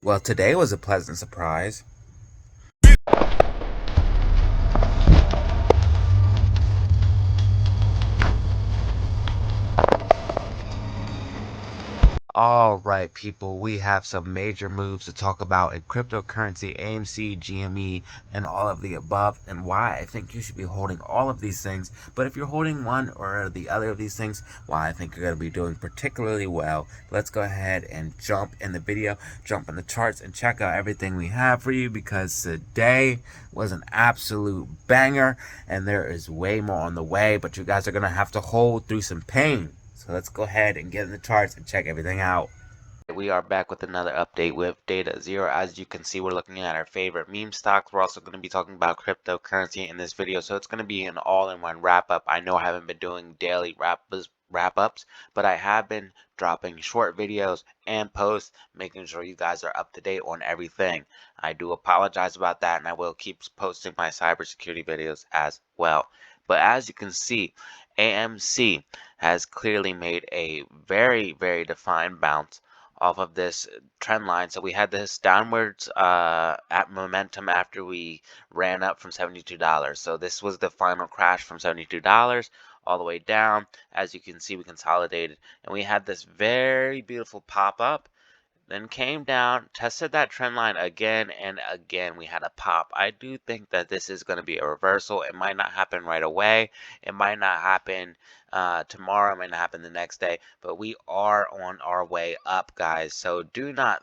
Well, today was a pleasant surprise. All right, people, we have some major moves to talk about in cryptocurrency, AMC, GME, and all of the above, and why I think you should be holding all of these things. But if you're holding one or the other of these things, why I think you're going to be doing particularly well. Let's go ahead and jump in the video, jump in the charts, and check out everything we have for you, because today was an absolute banger, and there is way more on the way, but you guys are going to have to hold through some pain. So let's go ahead and get in the charts and check everything out. We are back with another update with Data Zero. As you can see, we're looking at our favorite meme stocks. We're also going to be talking about cryptocurrency in this video, so it's going to be an all-in-one wrap-up. I know I haven't been doing daily wrap-ups, but I have been dropping short videos and posts, making sure you guys are up to date on everything. I do apologize about that, and I will keep posting my cybersecurity videos as well. But as you can see, AMC has clearly made a very, very defined bounce off of this trend line. So we had this downwards at momentum after we ran up from $72. So this was the final crash from $72 all the way down. As you can see, we consolidated and we had this very beautiful pop up, then came down, tested that trend line again and again. We had a pop. I do think that this is going to be a reversal. It might not happen right away. It might not happen tomorrow. It might not happen the next day. But we are on our way up, guys. So do not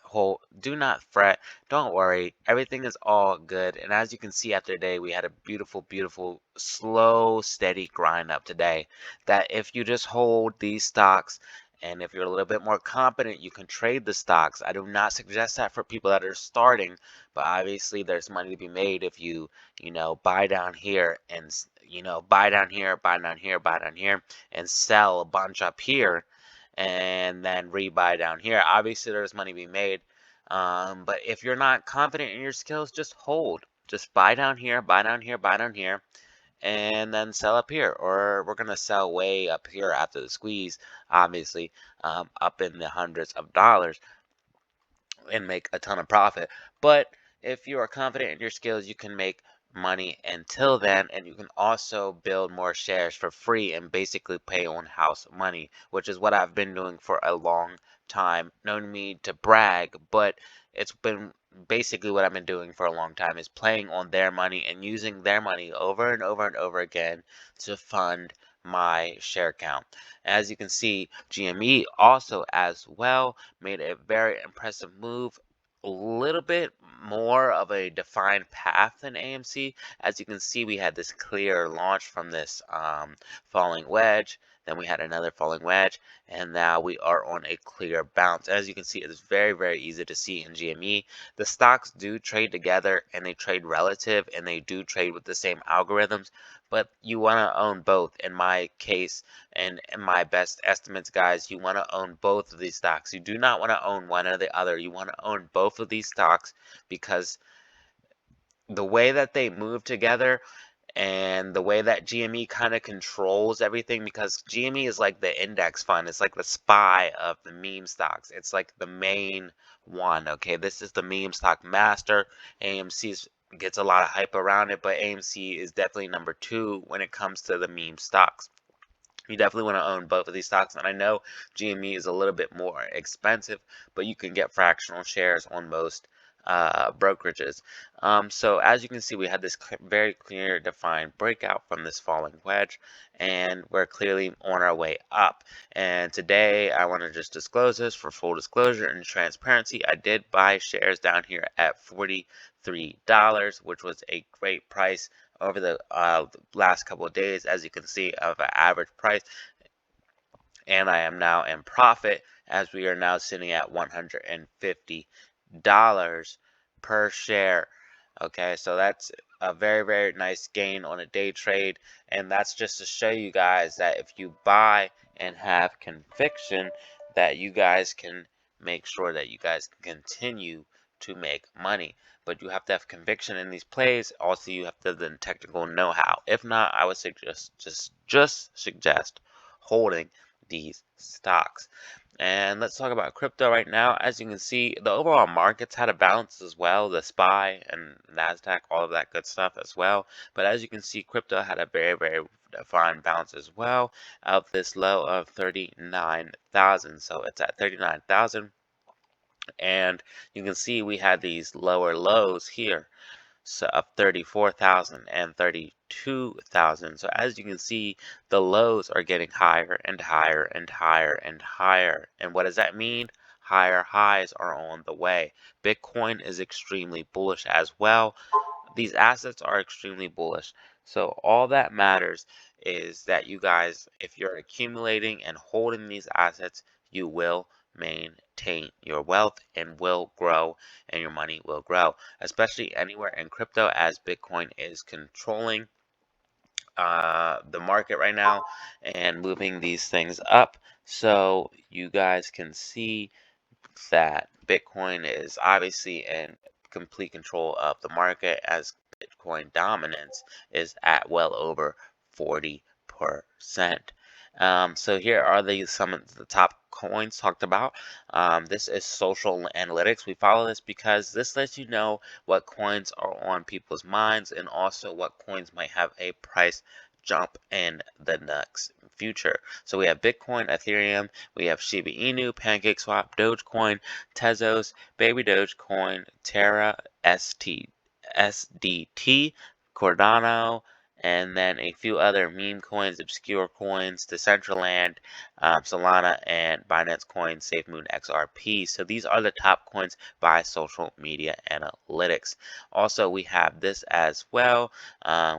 fret. Don't worry. Everything is all good. And as you can see after today, we had a beautiful, beautiful, slow, steady grind up today. That if you just hold these stocks, and if you're a little bit more confident, you can trade the stocks. I do not suggest that for people that are starting, but obviously there's money to be made if you buy down here and, buy down here, buy down here, buy down here, and sell a bunch up here and then rebuy down here. Obviously there's money to be made. But if you're not confident in your skills, just hold. Just buy down here, buy down here, buy down here, and then sell up here, or we're gonna sell way up here after the squeeze, obviously, up in the hundreds of dollars and make a ton of profit. But if you are confident in your skills, you can make money until then, and you can also build more shares for free and basically pay on house money, which is what I've been doing for a long time. No need to brag, but it's been basically what I've been doing for a long time, is playing on their money and using their money over and over and over again to fund my share count. As you can see, GME also as well made a very impressive move. A little bit more of a defined path than AMC. As you can see, we had this clear launch from this falling wedge. Then we had another falling wedge, and now we are on a clear bounce. As you can see, it's very, very easy to see in GME. The stocks do trade together, and they trade relative, and they do trade with the same algorithms, but you want to own both. In my case, and in my best estimates, guys, you want to own both of these stocks. You do not want to own one or the other. You want to own both of these stocks, because the way that they move together and the way that GME kind of controls everything, because GME is like the index fund. It's like the SPY of the meme stocks. It's like the main one. Okay, this is the meme stock master. AMC gets a lot of hype around it, but AMC is definitely number 2 when it comes to the meme stocks. You definitely want to own both of these stocks, and I know GME is a little bit more expensive, but you can get fractional shares on most brokerages. So as you can see, we had this very clear defined breakout from this falling wedge, and we're clearly on our way up. And today I want to just disclose this for full disclosure and transparency. I did buy shares down here at $43, which was a great price over the last couple of days, as you can see, of an average price. And I am now in profit, as we are now sitting at $150 per share. Okay, so that's a very, very nice gain on a day trade. And that's just to show you guys that if you buy and have conviction, that you guys can make sure that you guys can continue to make money. But you have to have conviction in these plays. Also, you have to have the technical know-how. If not, I would suggest just suggest holding these stocks. And let's talk about crypto right now. As you can see, the overall markets had a bounce as well, the SPY and NASDAQ, all of that good stuff as well. But as you can see, crypto had a very, very fine bounce as well of this low of 39,000. So it's at 39,000. And you can see we had these lower lows here, so of 34,000 and 32,000. So as you can see, the lows are getting higher and higher and higher and higher. And what does that mean? Higher highs are on the way. Bitcoin is extremely bullish as well. These assets are extremely bullish. So all that matters is that you guys, if you're accumulating and holding these assets, you will maintain your wealth and will grow, and your money will grow, especially anywhere in crypto, as Bitcoin is controlling the market right now and moving these things up. So you guys can see that Bitcoin is obviously in complete control of the market, as Bitcoin dominance is at well over 40%. So here are some of the top coins talked about. This is social analytics. We follow this because this lets you know what coins are on people's minds and also what coins might have a price jump in the next future. So we have Bitcoin, Ethereum, we have Shiba Inu, PancakeSwap, Dogecoin, Tezos, Baby Dogecoin, Terra, SDT, Cardano, and then a few other meme coins, obscure coins, Decentraland, Solana, and Binance Coin, SafeMoon XRP. So these are the top coins by social media analytics. Also, we have this as well.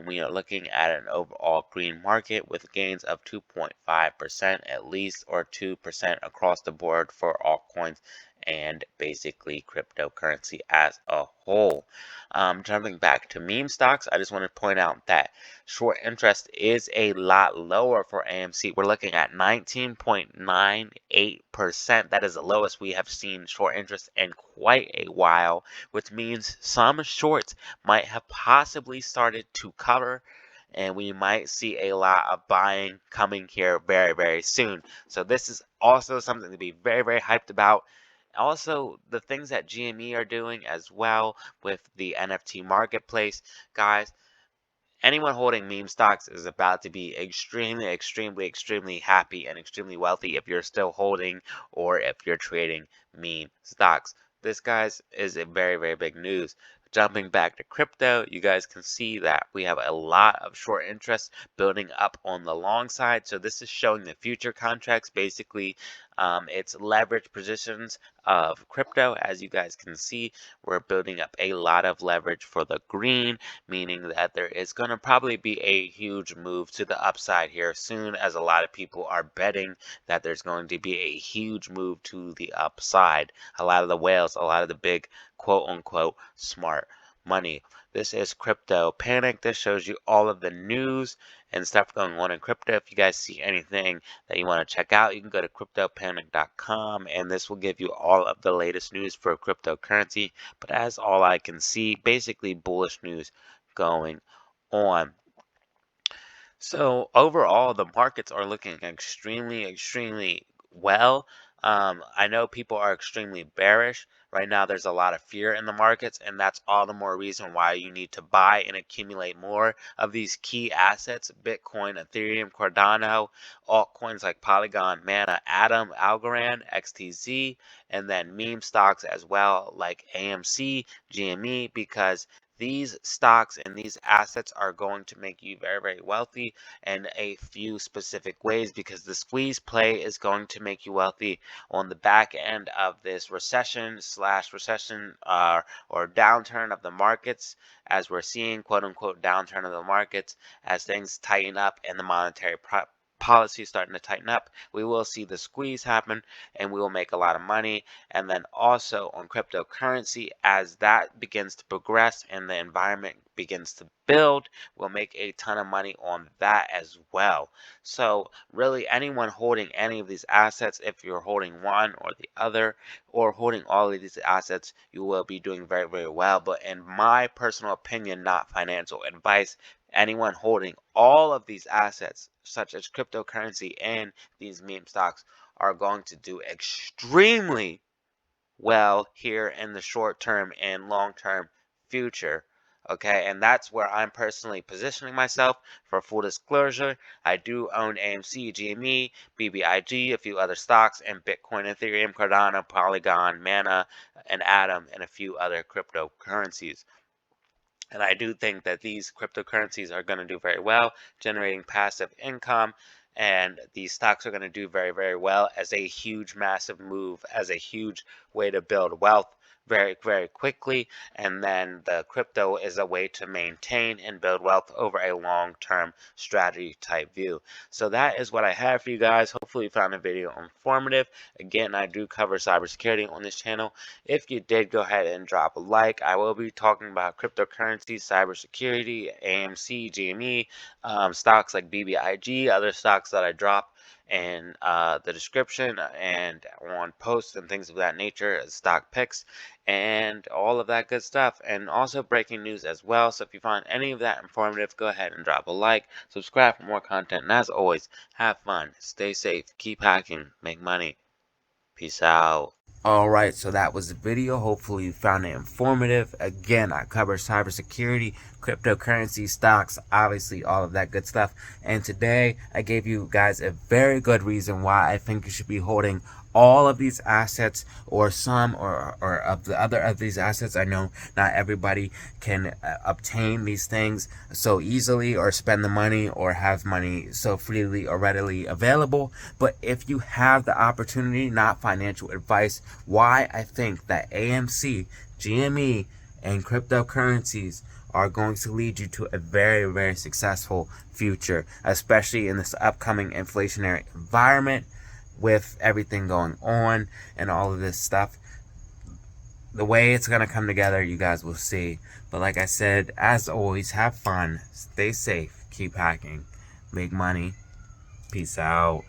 We are looking at an overall green market with gains of 2.5% at least, or 2% across the board for altcoins and basically cryptocurrency as a whole. Jumping back to meme stocks, I just want to point out that short interest is a lot lower for AMC. We're looking at 19.98%. That is the lowest we have seen short interest in quite a while, which means some shorts might have possibly started to cover, and we might see a lot of buying coming here very, very soon. So this is also something to be very, very hyped about. Also, the things that GME are doing as well with the NFT marketplace, guys. Anyone holding meme stocks is about to be extremely, extremely, extremely happy and extremely wealthy if you're still holding or if you're trading meme stocks. This, guys, is a very, very big news. Jumping back to crypto, you guys can see that we have a lot of short interest building up on the long side. So this is showing the future contracts. Basically, it's leverage positions of crypto. As you guys can see, we're building up a lot of leverage for the green, meaning that there is going to probably be a huge move to the upside here soon, as a lot of people are betting that there's going to be a huge move to the upside. A lot of the whales, a lot of the big quote unquote smart money. This is Crypto Panic. This shows you all of the news and stuff going on in crypto. If you guys see anything that you want to check out, you can go to cryptopanic.com, and this will give you all of the latest news for cryptocurrency. But as all I can see, basically bullish news going on. So overall, the markets are looking extremely, extremely well. I know people are extremely bearish. Right now, there's a lot of fear in the markets, and that's all the more reason why you need to buy and accumulate more of these key assets: Bitcoin, Ethereum, Cardano, altcoins like Polygon, Mana, Atom, Algorand, XTZ, and then meme stocks as well, like AMC, GME, because these stocks and these assets are going to make you very, very wealthy in a few specific ways, because the squeeze play is going to make you wealthy on the back end of this recession or downturn of the markets, as we're seeing, quote unquote, downturn of the markets, as things tighten up and the monetary policy starting to tighten up. We will see the squeeze happen, and we will make a lot of money. And then also on cryptocurrency, as that begins to progress and the environment begins to build, we'll make a ton of money on that as well. So really, anyone holding any of these assets, if you're holding one or the other, or holding all of these assets, you will be doing very, very well. But in my personal opinion, not financial advice, anyone holding all of these assets, such as cryptocurrency and these meme stocks, are going to do extremely well here in the short term and long term future. Okay, and that's where I'm personally positioning myself. For full disclosure, I do own AMC, GME, BBIG, a few other stocks, and Bitcoin, Ethereum, Cardano, Polygon, Mana, and Atom, and a few other cryptocurrencies. And I do think that these cryptocurrencies are going to do very well, generating passive income. And these stocks are going to do very, very well as a huge, massive move, as a huge way to build wealth very, very quickly. And then the crypto is a way to maintain and build wealth over a long-term strategy type view. So that is what I have for you guys. Hopefully you found the video informative. Again, I do cover cybersecurity on this channel. If you did, go ahead and drop a like. I will be talking about cryptocurrency, cybersecurity, AMC, GME, stocks like BBIG, other stocks that I drop in the description and on posts and things of that nature, stock picks, and all of that good stuff. And also breaking news as well. So if you find any of that informative, go ahead and drop a like, subscribe for more content, and as always, have fun, stay safe, keep hacking, make money. Peace out. Alright, so that was the video. Hopefully you found it informative. Again, I cover cybersecurity, cryptocurrency, stocks, obviously all of that good stuff. And today I gave you guys a very good reason why I think you should be holding all of these assets, or some, or of the other of these assets. I know not everybody can obtain these things so easily, or spend the money, or have money so freely or readily available. But if you have the opportunity, not financial advice, why I think that AMC, GME, and cryptocurrencies are going to lead you to a very, very successful future, especially in this upcoming inflationary environment with everything going on and all of this stuff. The way it's going to come together, you guys will see. But like I said, as always, have fun, stay safe, keep hacking, make money. Peace out.